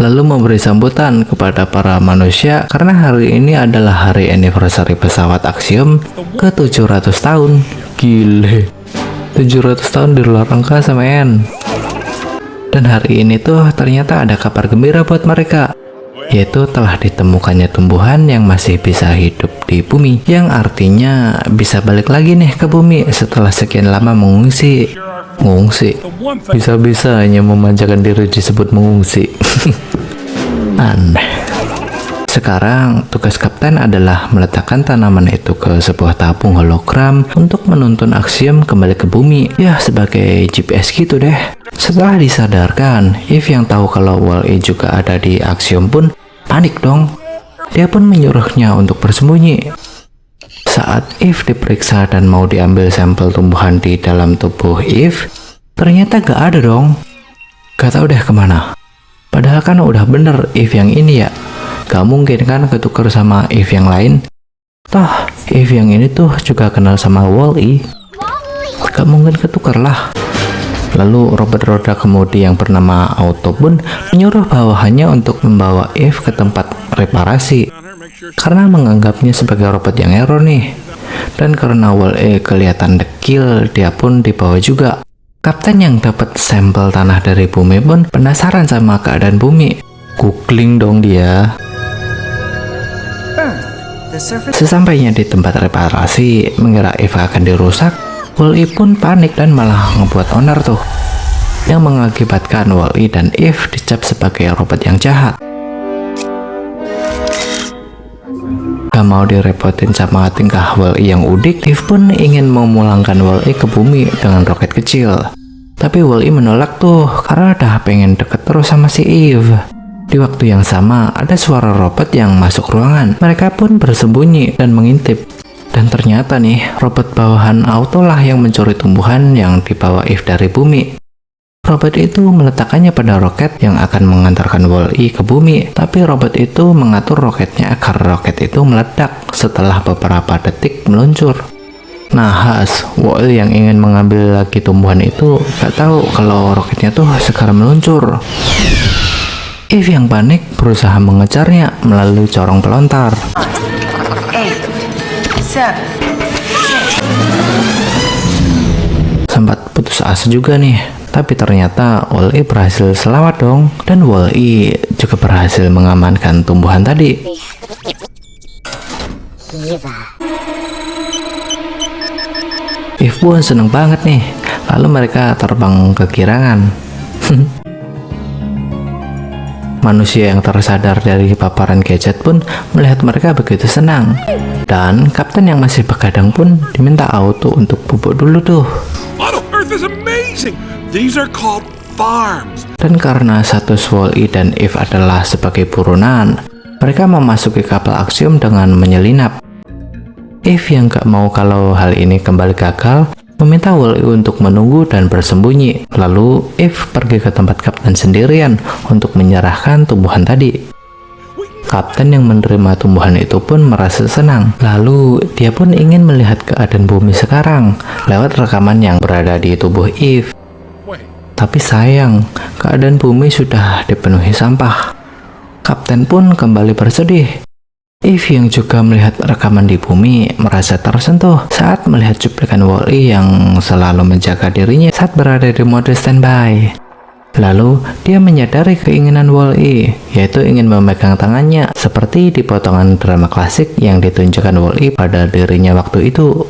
lalu memberi sambutan kepada para manusia karena hari ini adalah hari anniversary pesawat Axiom ke 700 tahun. Gile, 700 tahun di luar angkasa, men. Dan hari ini tuh ternyata ada kabar gembira buat mereka, yaitu telah ditemukannya tumbuhan yang masih bisa hidup di bumi, yang artinya bisa balik lagi nih ke bumi setelah sekian lama mengungsi. Bisa-bisanya memanjakan diri disebut mengungsi. Aneh. Sekarang tugas kapten adalah meletakkan tanaman itu ke sebuah tabung hologram untuk menuntun Axiom kembali ke bumi, ya sebagai GPS gitu deh. Setelah disadarkan, Eve yang tahu kalau Wall-E juga ada di Axiom pun panik dong. Dia pun menyuruhnya untuk bersembunyi. Saat Eve diperiksa dan mau diambil sampel tumbuhan di dalam tubuh Eve, ternyata gak ada dong. Gak tahu deh kemana. Padahal kan udah bener Eve yang ini ya. Gak mungkin kan ketukar sama Eve yang lain. Toh Eve yang ini tuh juga kenal sama Wall-E. Gak mungkin ketukar lah. Lalu robot roda kemudi yang bernama Auto pun menyuruh bawahannya untuk membawa Eve ke tempat reparasi karena menganggapnya sebagai robot yang error nih. Dan karena Wall-E kelihatan dekil, dia pun dibawa juga. Kapten yang dapat sampel tanah dari bumi pun penasaran sama keadaan bumi. Googling dong dia. Sesampainya di tempat reparasi, mengira Eve akan dirusak, Wall-E pun panik dan malah ngebuat onar tuh, yang mengakibatkan Wall-E dan Eve dicap sebagai robot yang jahat. Gak mau direpotin sama tingkah Wall-E yang udik, Eve pun ingin memulangkan Wall-E ke bumi dengan roket kecil. Tapi Wall-E menolak tuh karena udah pengen deket terus sama si Eve. Di waktu yang sama, ada suara robot yang masuk ruangan. Mereka pun bersembunyi dan mengintip. Dan ternyata nih, robot bawahan Auto lah yang mencuri tumbuhan yang dibawa Eve dari bumi. Robot itu meletakkannya pada roket yang akan mengantarkan Wall-E ke bumi, tapi robot itu mengatur roketnya agar roket itu meledak setelah beberapa detik meluncur. Nahas, Wall-E yang ingin mengambil lagi tumbuhan itu gak tahu kalau roketnya tuh segera meluncur. Eve yang panik berusaha mengejarnya melalui corong pelontar. Sempat putus asa juga nih, tapi ternyata Wall-E berhasil selamat dong, dan Wall-E juga berhasil mengamankan tumbuhan tadi. Eve pun seneng banget nih, lalu mereka terbang ke Kirangan. Manusia yang tersadar dari paparan gadget pun melihat mereka begitu senang. Dan kapten yang masih begadang pun diminta Auto untuk bubuk dulu tuh. Dan karena status Wall-E dan Eve adalah sebagai buronan, mereka memasuki kapal Axiom dengan menyelinap. Eve yang gak mau kalau hal ini kembali gagal, meminta Wall-E untuk menunggu dan bersembunyi. Lalu Eve pergi ke tempat kapten sendirian untuk menyerahkan tumbuhan tadi. Kapten yang menerima tumbuhan itu pun merasa senang. Lalu dia pun ingin melihat keadaan bumi sekarang lewat rekaman yang berada di tubuh Eve. Tapi sayang, keadaan bumi sudah dipenuhi sampah. Kapten pun kembali bersedih. Eve yang juga melihat rekaman di bumi merasa tersentuh saat melihat cuplikan Wall-E yang selalu menjaga dirinya saat berada di mode standby. Lalu dia menyadari keinginan Wall-E, yaitu ingin memegang tangannya seperti di potongan drama klasik yang ditunjukkan Wall-E pada dirinya waktu itu.